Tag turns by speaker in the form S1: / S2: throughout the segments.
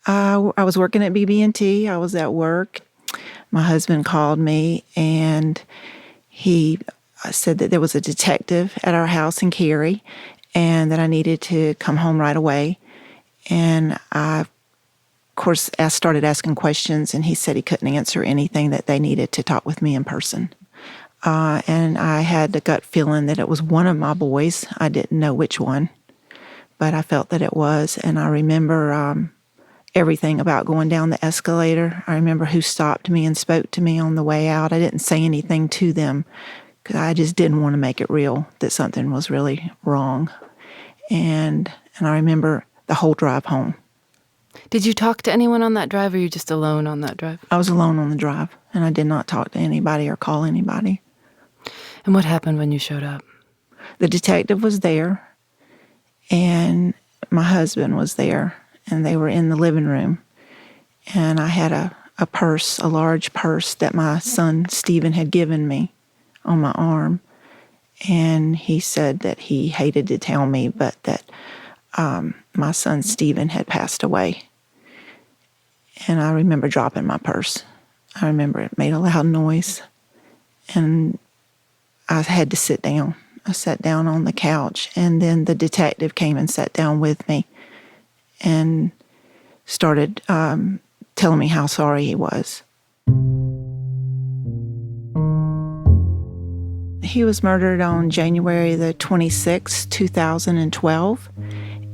S1: I was working at BB&T. I was at work. My husband called me, and he said that there was a detective at our house in Cary and that I needed to come home right away. And I, of course, started asking questions, and he said he couldn't answer anything, that they needed to talk with me in person. And I had the gut feeling that it was one of my boys. I didn't know which one, but I felt that it was. And I remember everything about going down the escalator. I remember who stopped me and spoke to me on the way out. I didn't say anything to them because I just didn't want to make it real that something was really wrong. And I remember the whole drive home.
S2: Did you talk to anyone on that drive, or were you just alone on that drive?
S1: I was alone on the drive, and I did not talk to anybody or call anybody.
S2: And what happened when you showed up?
S1: The detective was there, and my husband was there, and they were in the living room. And I had a purse, a large purse that my son Stephen had given me on my arm. And he said that he hated to tell me, but that my son Stephen had passed away. And I remember dropping my purse. I remember it made a loud noise, and I had to sit down. I sat down on the couch, and then the detective came and sat down with me and started telling me how sorry he was. He was murdered on January the 26th, 2012,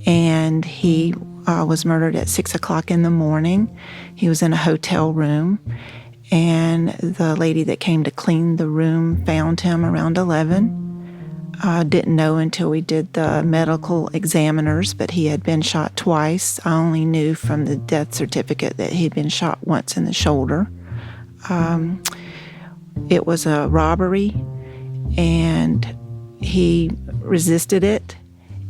S1: and he was murdered at 6 o'clock in the morning. He was in a hotel room, and the lady that came to clean the room found him around 11. Didn't know until we did the medical examiners, but he had been shot twice. I only knew from the death certificate that he'd been shot once in the shoulder. It was a robbery, and he resisted it,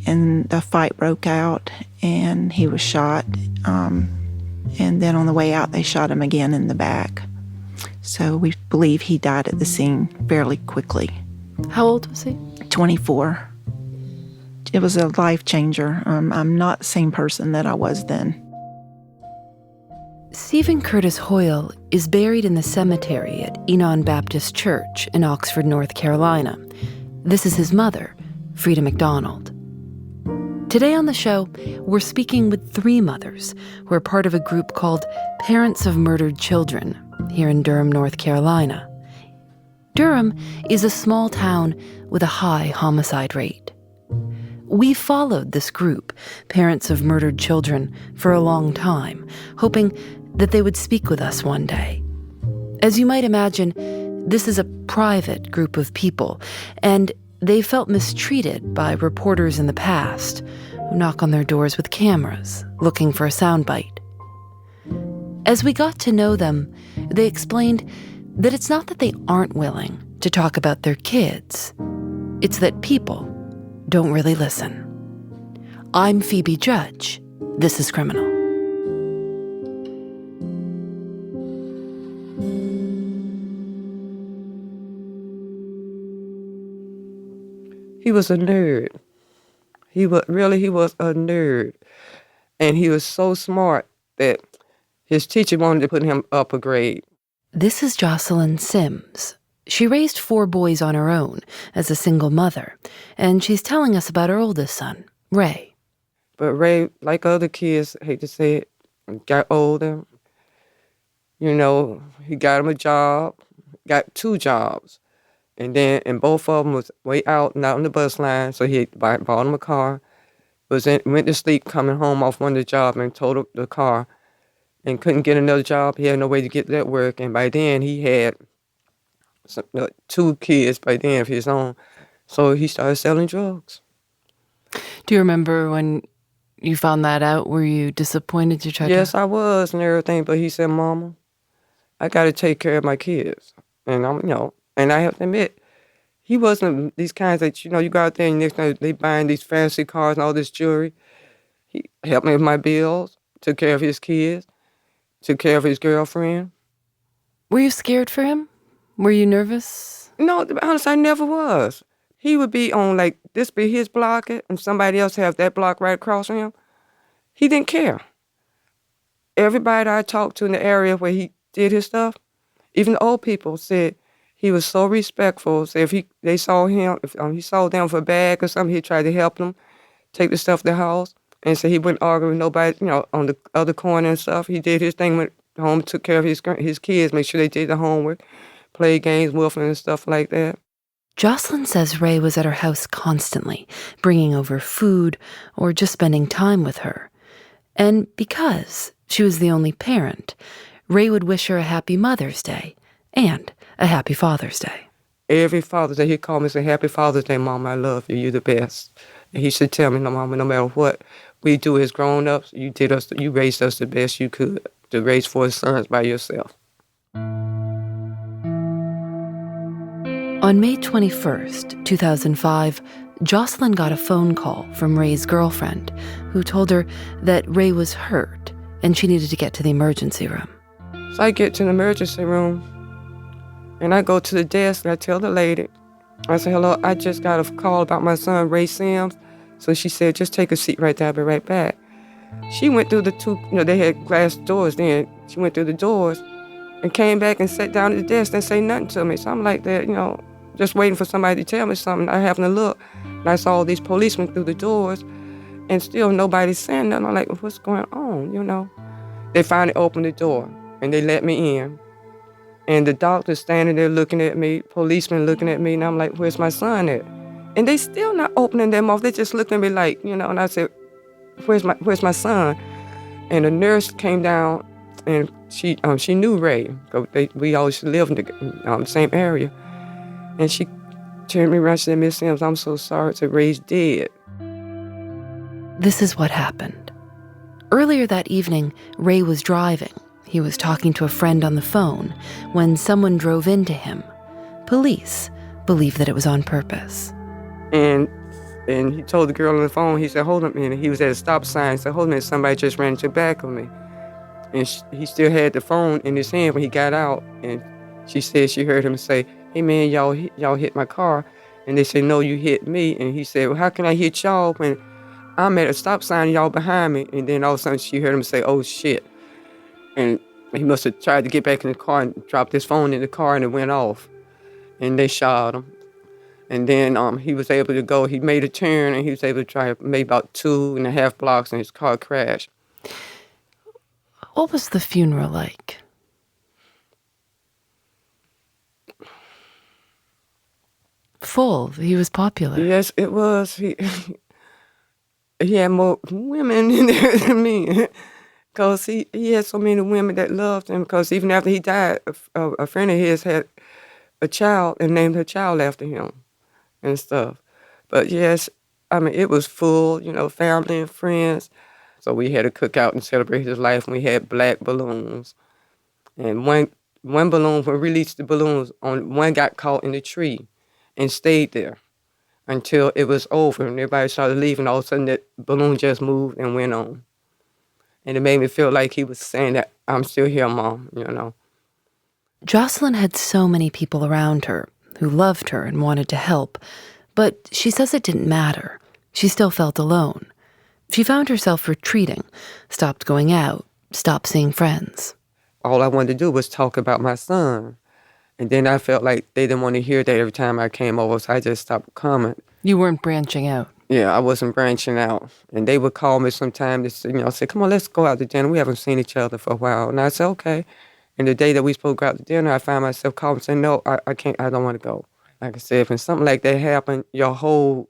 S1: and the fight broke out, and he was shot. And then on the way out, they shot him again in the back. So we believe he died at the scene fairly quickly.
S2: How old was he?
S1: 24. It was a life changer. I'm not the same person that I was then.
S2: Stephen Curtis Hoyle is buried in the cemetery at Enon Baptist Church in Oxford, North Carolina. This is his mother, Frida McDonald. Today on the show, we're speaking with three mothers who are part of a group called Parents of Murdered Children here in Durham, North Carolina. Durham is a small town with a high homicide rate. We followed this group, Parents of Murdered Children, for a long time, hoping that they would speak with us one day. As you might imagine, this is a private group of people, and they felt mistreated by reporters in the past who knock on their doors with cameras, looking for a soundbite. As we got to know them, they explained that it's not that they aren't willing to talk about their kids. It's that people don't really listen. I'm Phoebe Judge. This is Criminal.
S3: He was a nerd. He was a nerd. And he was so smart that his teacher wanted to put him up a grade.
S2: This is Jocelyn Sims. She raised 4 boys on her own as a single mother, and she's telling us about her oldest son, Ray.
S3: But Ray, like other kids, I hate to say it, got older. You know, he got him a job, got 2 jobs. And both of them was way out, not on the bus line, so he bought him a car. Went to sleep coming home off one of the jobs and totaled the car and couldn't get another job. He had no way to get that work. And by then, he had 2 kids by then of his own. So he started selling drugs.
S2: Do you remember when you found that out? Were you disappointed to try to...
S3: Yes, I was and everything. But he said, Mama, I got to take care of my kids. And and I have to admit, he wasn't these kinds that, you go out there and next time they buying these fancy cars and all this jewelry. He helped me with my bills, took care of his kids, took care of his girlfriend.
S2: Were you scared for him? Were you nervous?
S3: No, to be honest, I never was. He would be on, this be his block, and somebody else have that block right across from him. He didn't care. everybody I talked to in the area where he did his stuff, even the old people said he was so respectful. So if they saw him, if he saw them for a bag or something, he tried to help them take the stuff to the house. And so he wouldn't argue with nobody, on the other corner and stuff. He did his thing, went home, took care of his kids, make sure they did the homework, played games with them and stuff like that.
S2: Jocelyn says Ray was at her house constantly, bringing over food or just spending time with her. And because she was the only parent, Ray would wish her a happy Mother's Day and a happy Father's Day.
S3: Every Father's Day, he'd call me and say, "Happy Father's Day, Mom, I love you, you're the best." And he should tell me, "No, Mama, no matter what we do as grown-ups, you raised us the best you could to raise 4 sons by yourself."
S2: On May 21st, 2005, Jocelyn got a phone call from Ray's girlfriend, who told her that Ray was hurt and she needed to get to the emergency room.
S3: So I get to the emergency room, and I go to the desk, and I tell the lady, I say, "Hello, I just got a call about my son, Ray Sims." So she said, "Just take a seat right there, I'll be right back." She went through the 2, they had glass doors then. She went through the doors and came back and sat down at the desk and say nothing to me. So I'm like that, just waiting for somebody to tell me something. I happened to look, and I saw all these policemen through the doors, and still nobody's saying nothing. I'm like, "What's going on, They finally opened the door, and they let me in. And the doctor's standing there looking at me, policemen looking at me, and I'm like, "Where's my son at?" And they still not opening their mouth. They just looking at me like, and I said, Where's my son? And the nurse came down, and she knew Ray. We always lived in the same area. And she turned me around and said, "Miss Sims, I'm so sorry. It's Ray's dead."
S2: This is what happened. Earlier that evening, Ray was driving. He was talking to a friend on the phone when someone drove into him. Police believe that it was on purpose.
S3: And he told the girl on the phone, he said, "Hold up a minute." He was at a stop sign. He said, "Hold a minute, somebody just ran to the back of me." And he still had the phone in his hand when he got out. And she said she heard him say, "Hey, man, y'all hit my car." And they said, "No, you hit me." And he said, "Well, how can I hit y'all when I'm at a stop sign and y'all behind me?" And then all of a sudden she heard him say, "Oh, shit." And he must have tried to get back in the car and dropped his phone in the car, and it went off. And they shot him. And then he was able to go. He made a turn, and he was able to drive maybe about 2.5 blocks, and his car crashed.
S2: What was the funeral like? Full. He was popular.
S3: Yes, it was. He had more women in there than me. Because he had so many women that loved him. Because even after he died, a friend of his had a child and named her child after him and stuff. But yes, it was full, family and friends. So we had a cookout and celebrate his life, and we had black balloons. And one balloon, when we released the balloons, one got caught in the tree and stayed there until it was over and everybody started leaving. All of a sudden, that balloon just moved and went on. And it made me feel like he was saying that, "I'm still here, Mom,"
S2: Jocelyn had so many people around her who loved her and wanted to help, but she says it didn't matter. She still felt alone. She found herself retreating, stopped going out, stopped seeing friends.
S3: All I wanted to do was talk about my son. And then I felt like they didn't want to hear that every time I came over, so I just stopped coming.
S2: You weren't branching out.
S3: Yeah, I wasn't branching out. And they would call me sometime to say, "Come on, let's go out to dinner. We haven't seen each other for a while." And I said, "Okay." And the day that we supposed to go out to dinner, I found myself calling saying, "No, I can't, I don't want to go." Like I said, when something like that happened, your whole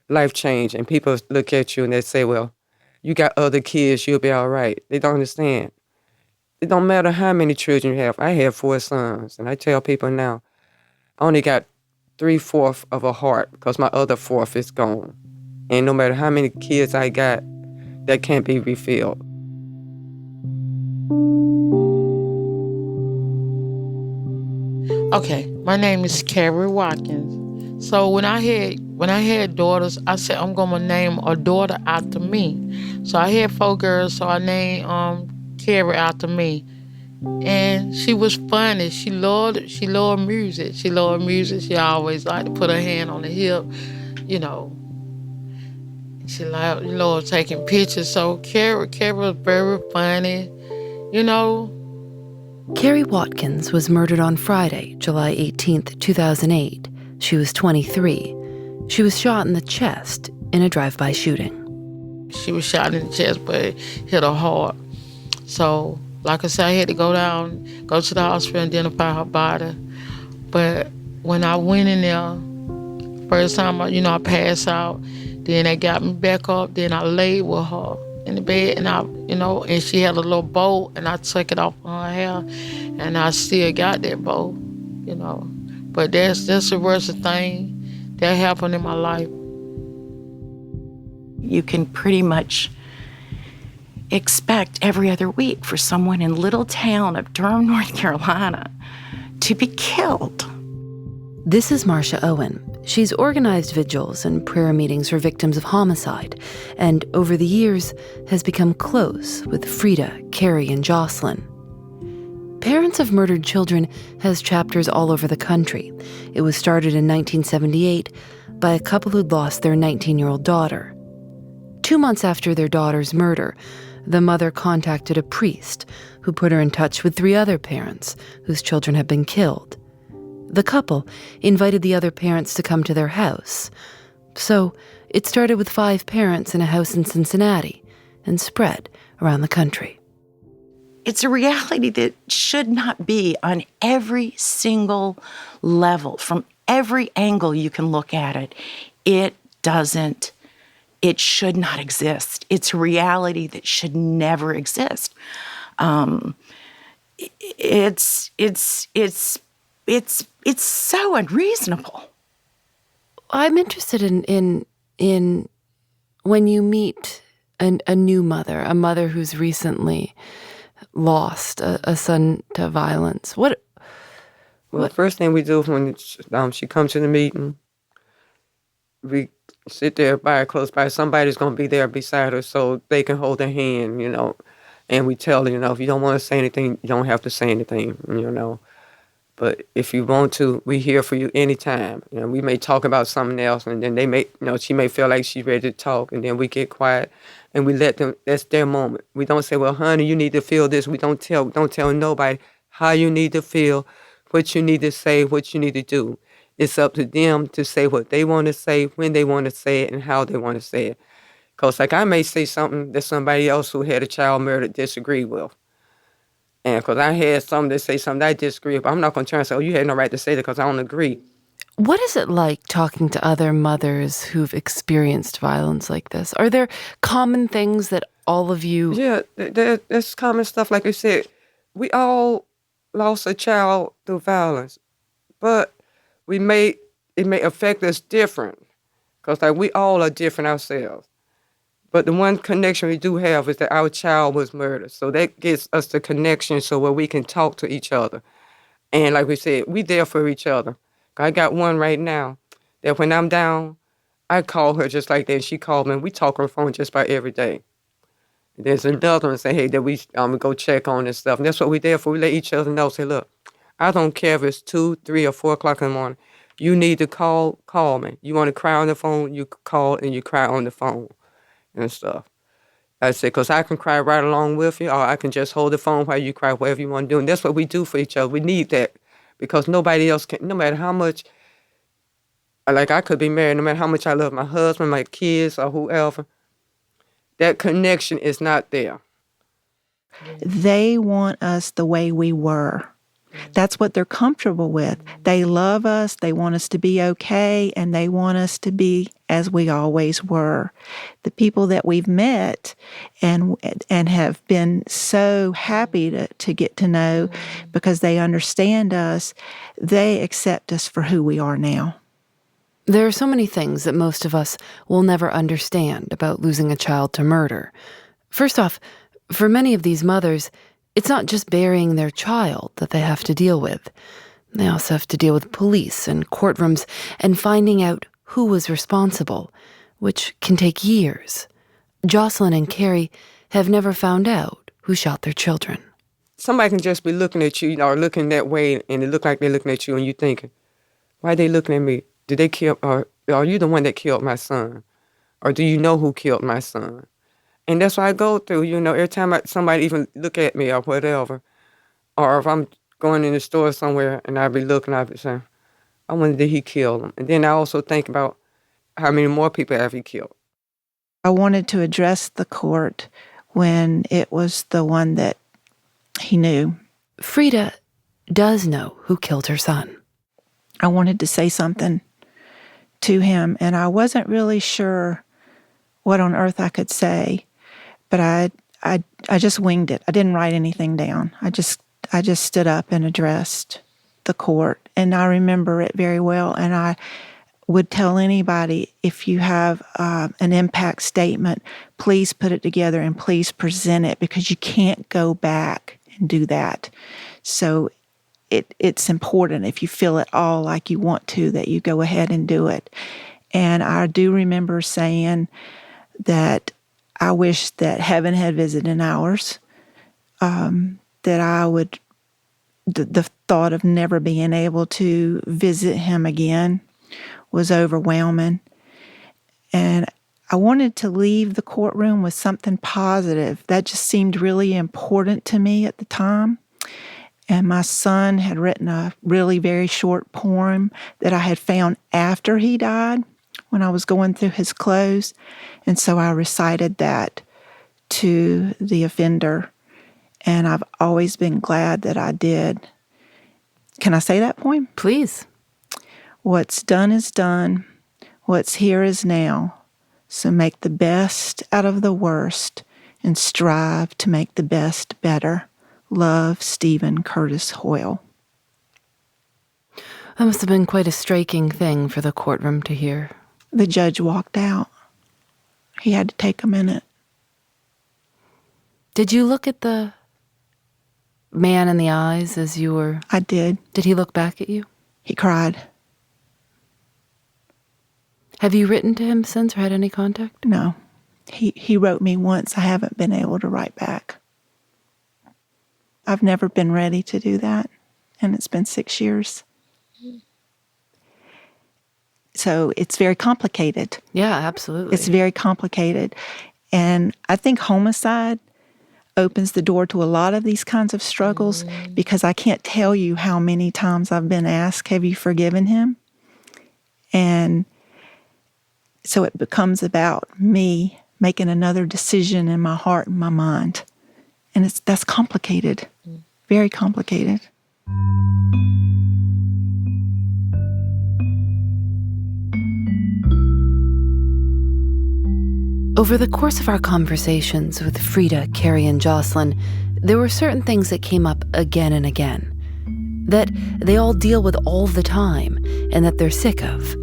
S3: life changed. And people look at you and they say, "Well, you got other kids, you'll be all right." They don't understand. It don't matter how many children you have. I have 4 sons. And I tell people now, I only got 3/4 of a heart because my other 1/4 is gone. And no matter how many kids I got, that can't be refilled.
S4: Okay, my name is Carrie Watkins. So when I had daughters, I said I'm gonna name a daughter after me. So I had 4 girls, so I named Carrie after me. And she was funny. She loved music. She always liked to put her hand on the hip, She loved taking pictures. So Carrie was very funny. you know.
S2: Carrie Watkins was murdered on Friday, July 18th, 2008. She was 23. She was shot in the chest in a drive-by shooting.
S4: She was shot in the chest, but it hit her hard. So, like I said, I had to go to the hospital and identify her body. But when I went in there, first time, I passed out. Then they got me back up. Then I laid with her in the bed, and and she had a little bow, and I took it off her hair, and I still got that bow, But that's the worst thing that happened in my life.
S5: You can pretty much expect every other week for someone in little town of Durham, North Carolina, to be killed.
S2: This is Marcia Owen. She's organized vigils and prayer meetings for victims of homicide, and over the years has become close with Frida, Carrie, and Jocelyn. Parents of Murdered Children has chapters all over the country. It was started in 1978 by a couple who'd lost their 19-year-old daughter. 2 months after their daughter's murder, the mother contacted a priest who put her in touch with 3 other parents whose children had been killed. The couple invited the other parents to come to their house. So it started with 5 parents in a house in Cincinnati and spread around the country.
S5: It's a reality that should not be on every single level, from every angle you can look at it. It should not exist. It's a reality that should never exist. It's so unreasonable.
S2: I'm interested in when you meet a new mother, a mother who's recently lost a son to violence. Well,
S3: the first thing we do when she comes to the meeting, we sit there by her, close by. Somebody's going to be there beside her so they can hold her hand, And we tell her, if you don't want to say anything, you don't have to say anything, But if you want to, we're here for you anytime. We may talk about something else, and then they may, she may feel like she's ready to talk, and then we get quiet, and we let them. That's their moment. We don't say, "Well, honey, you need to feel this." We don't tell nobody how you need to feel, what you need to say, what you need to do. It's up to them to say what they want to say, when they want to say it, and how they want to say it. Because, I may say something that somebody else who had a child murdered disagree with. And because I had some that say something I disagree with, I'm not going to turn and say, "Oh, you had no right to say that," because I don't agree.
S2: What is it like talking to other mothers who've experienced violence like this? Are there common things that all of you...
S3: Yeah, there's common stuff. Like you said, we all lost a child through violence, but it may affect us different, because we all are different ourselves. But the one connection we do have is that our child was murdered. So that gives us the connection so where we can talk to each other. And like we said, we there for each other. I got one right now that when I'm down, I call her just like that. And she called me, and we talk on the phone just about every day. And there's another one say, hey, that we go check on and stuff. And that's what we're there for. We let each other know, say, look, I don't care if it's 2, 3, or 4 o'clock in the morning. You need to call me. You want to cry on the phone, you call and you cry on the phone and stuff. I said, because I can cry right along with you, or I can just hold the phone while you cry, whatever you want to do. And that's what we do for each other. We need that, because nobody else can, no matter how much, I could be married, no matter how much I love my husband, my kids, or whoever, that connection is not there.
S1: They want us the way we were. That's what they're comfortable with. They love us, they want us to be okay, and they want us to be as we always were. The people that we've met and have been so happy to get to know because they understand us, they accept us for who we are now.
S2: There are so many things that most of us will never understand about losing a child to murder. First off, for many of these mothers, it's not just burying their child that they have to deal with. They also have to deal with police and courtrooms and finding out who was responsible, which can take years. Jocelyn and Carrie have never found out who shot their children.
S3: Somebody can just be looking at you, or looking that way, and it look like they're looking at you, and you're thinking, why are they looking at me? Did they kill, or are you the one that killed my son? Or do you know who killed my son? And that's what I go through, every time somebody even look at me or whatever, or if I'm going in the store somewhere and I be looking, I be saying, I wonder did he kill him? And then I also think about how many more people have he killed.
S1: I wanted to address the court when it was the one that he knew.
S2: Frida does know who killed her son.
S1: I wanted to say something to him, and I wasn't really sure what on earth I could say, but I just winged it. I didn't write anything down. I just stood up and addressed the court, and I remember it very well. And I would tell anybody, if you have an impact statement, please put it together and please present it, because you can't go back and do that. So it's important, if you feel at all like you want to, that you go ahead and do it. And I do remember saying that I wish that heaven had visited ours, that I would, the thought of never being able to visit him again was overwhelming. And I wanted to leave the courtroom with something positive. That just seemed really important to me at the time. And my son had written a really very short poem that I had found after he died when I was going through his clothes. And so I recited that to the offender. And I've always been glad that I did. Can I say that poem?
S2: Please.
S1: What's done is done. What's here is now. So make the best out of the worst and strive to make the best better. Love, Stephen Curtis Hoyle.
S2: That must have been quite a striking thing for the courtroom to hear.
S1: The judge walked out. He had to take a minute.
S2: Did you look at the man in the eyes as you were...
S1: I did.
S2: Did he look back at you?
S1: He cried.
S2: Have you written to him since or had any contact?
S1: No. He wrote me once. I haven't been able to write back. I've never been ready to do that, and it's been 6 years. So it's very complicated.
S2: Yeah, absolutely.
S1: It's very complicated. And I think homicide opens the door to a lot of these kinds of struggles, because I can't tell you how many times I've been asked, have you forgiven him? And so it becomes about me making another decision in my heart and my mind. And that's complicated, very complicated.
S2: Over the course of our conversations with Frida, Carrie, and Jocelyn, there were certain things that came up again and again that they all deal with all the time and that they're sick of.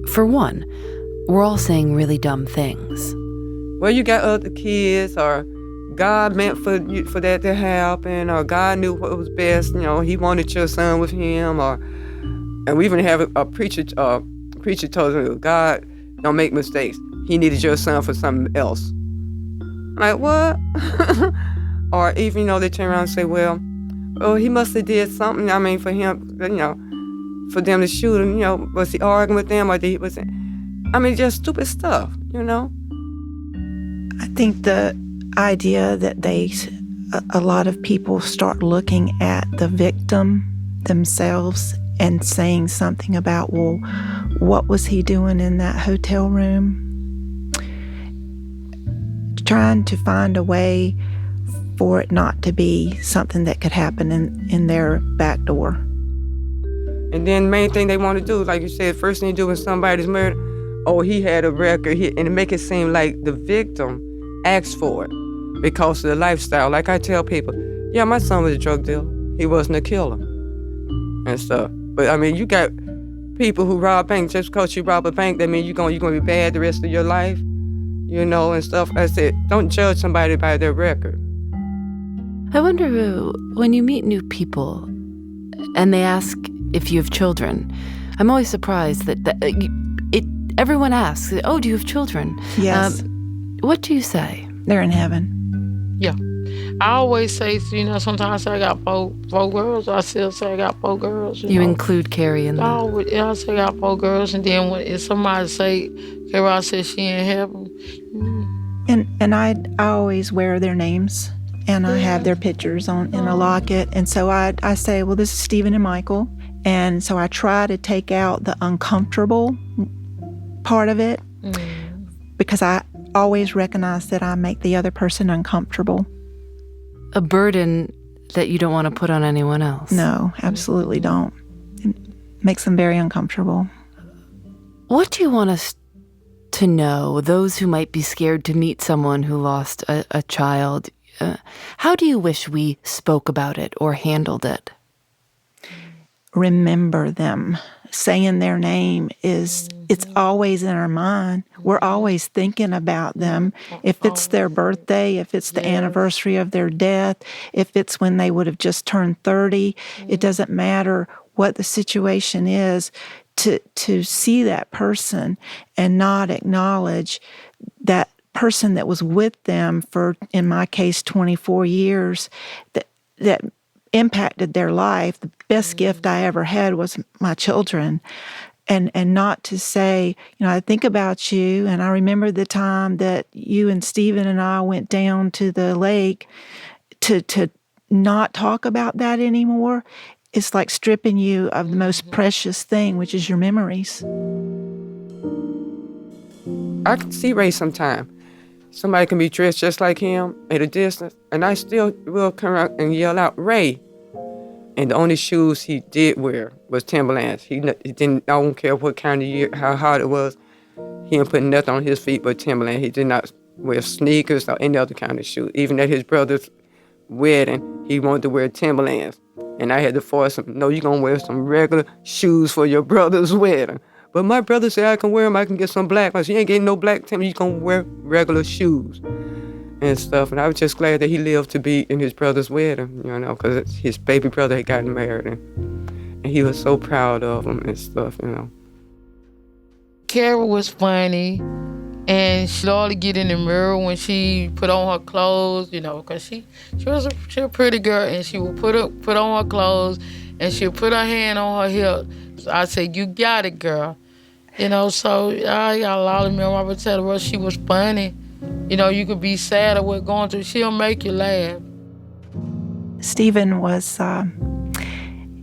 S2: For one, we're all saying really dumb things.
S3: Well, you got other kids, or God meant for that to happen, or God knew what was best. He wanted your son with him, and we even have a preacher. Preacher told him, God don't make mistakes. He needed your son for something else. Like, what? Or even, they turn around and say, well, he must have did something. I mean, for him, for them to shoot him. Was he arguing with them, or just stupid stuff.
S1: I think the idea that a lot of people start looking at the victim themselves and saying something about, well, what was he doing in that hotel room? Trying to find a way for it not to be something that could happen in their back door.
S3: And then main thing they want to do, like you said, first thing you do when somebody's murdered, he had a record, and to make it seem like the victim asked for it because of the lifestyle. Like I tell people, yeah, my son was a drug dealer. He wasn't a killer and stuff. But you got people who rob banks. Just because you rob a bank, that means you're gonna be bad the rest of your life, and stuff. I said, don't judge somebody by their record.
S2: I wonder, when you meet new people and they ask if you have children, I'm always surprised that everyone asks, oh, do you have children?
S1: Yes.
S2: What do you say?
S1: They're in heaven.
S4: Yeah. I always say, sometimes I say I got four girls. I still say I got 4 girls.
S2: You include Carrie in that?
S4: I say I got 4 girls. And then if somebody say, Carrie, I said she in heaven.
S1: And I always wear their names, and I have their pictures in a locket. And so I say, well, this is Stephen and Michael. And so I try to take out the uncomfortable part of it because I always recognize that I make the other person uncomfortable.
S2: A burden that you don't want to put on anyone else.
S1: No, absolutely don't. It makes them very uncomfortable.
S2: What do you want us to know, those who might be scared to meet someone who lost a child? How do you wish we spoke about it or handled it?
S1: Remember them. Saying their name it's always in our mind. We're always thinking about them. If it's their birthday, if it's the anniversary of their death, if it's when they would have just turned 30, it doesn't matter what the situation is, to see that person and not acknowledge that person that was with them for, in my case, 24 years, that impacted their life. The best gift I ever had was my children. And not to say, I think about you, and I remember the time that you and Stephen and I went down to the lake to not talk about that anymore. It's like stripping you of the most precious thing, which is your memories.
S3: I can see Ray sometime. Somebody can be dressed just like him at a distance, and I still will come out and yell out, Ray. And the only shoes he did wear was Timberlands. He didn't, I don't care what kind of year, how hard it was. He didn't put nothing on his feet but Timberland. He did not wear sneakers or any other kind of shoe. Even at his brother's wedding, he wanted to wear Timberlands. And I had to force him, no, you're going to wear some regular shoes for your brother's wedding. But my brother said I can wear them, I can get some black ones. You ain't getting no black Timberlands, you're going to wear regular shoes and stuff. And I was just glad that he lived to be in his brother's wedding, because his baby brother had gotten married. And he was so proud of him and stuff,
S4: Carrie was funny, and she'd always get in the mirror when she put on her clothes, because she was a pretty girl, and she would put on her clothes, and she'd put her hand on her hip. So I said, you got it, girl. So I got a lot of memory. I would tell her she was funny. You could be sad at what going through. She'll make you laugh.
S1: Stephen was,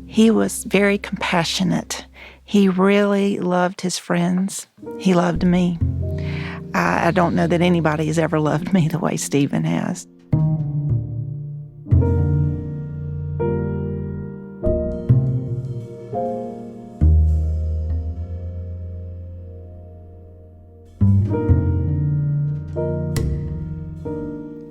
S1: he was very compassionate. He really loved his friends. He loved me. I don't know that anybody has ever loved me the way Stephen has.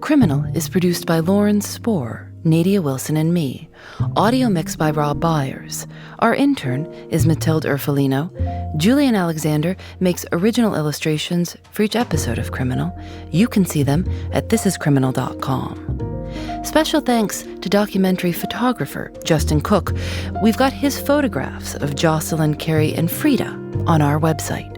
S2: Criminal is produced by Lauren Spohr, Nadia Wilson, and me. Audio mixed by Rob Byers. Our intern is Matilde Urfolino. Julian Alexander makes original illustrations for each episode of Criminal. You can see them at thisiscriminal.com. Special thanks to documentary photographer Justin Cook. We've got his photographs of Jocelyn, Carrie, and Frida on our website.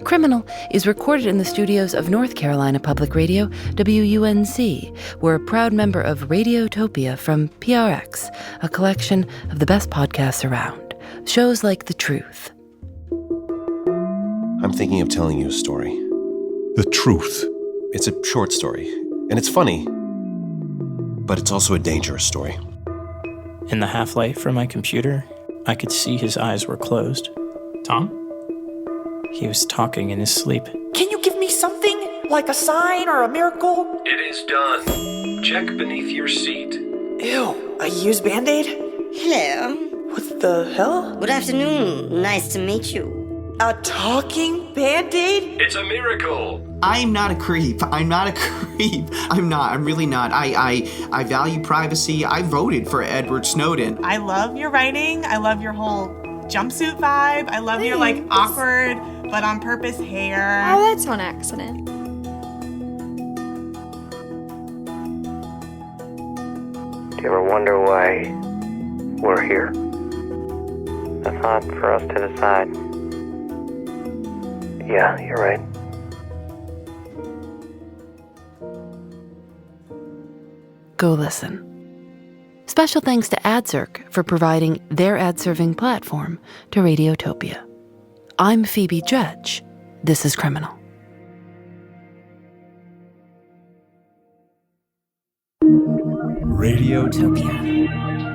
S2: Criminal is recorded in the studios of North Carolina Public Radio, WUNC. We're a proud member of Radiotopia from PRX, a collection of the best podcasts around. Shows like The Truth.
S6: I'm thinking of telling you a story.
S7: The Truth.
S6: It's a short story, and it's funny, but it's also a dangerous story.
S8: In the half-light from my computer, I could see his eyes were closed. Tom? He was talking in his sleep.
S9: Can you give me something? Like a sign or a miracle?
S10: It is done. Check beneath your seat.
S9: Ew, a used Band-Aid?
S11: Hello.
S9: What the hell?
S11: Good afternoon. Nice to meet you.
S9: A talking Band-Aid?
S10: It's a miracle.
S12: I'm not a creep. I'm really not. I value privacy. I voted for Edward Snowden.
S13: I love your writing. I love your whole jumpsuit vibe. I love your awkward but on purpose hair.
S14: Oh, that's on accident.
S15: Do you ever wonder why we're here? That's not for us to decide. Yeah, you're right.
S2: Go listen. Special thanks to AdZerk for providing their ad-serving platform to Radiotopia. I'm Phoebe Judge. This is Criminal.
S7: Radiotopia.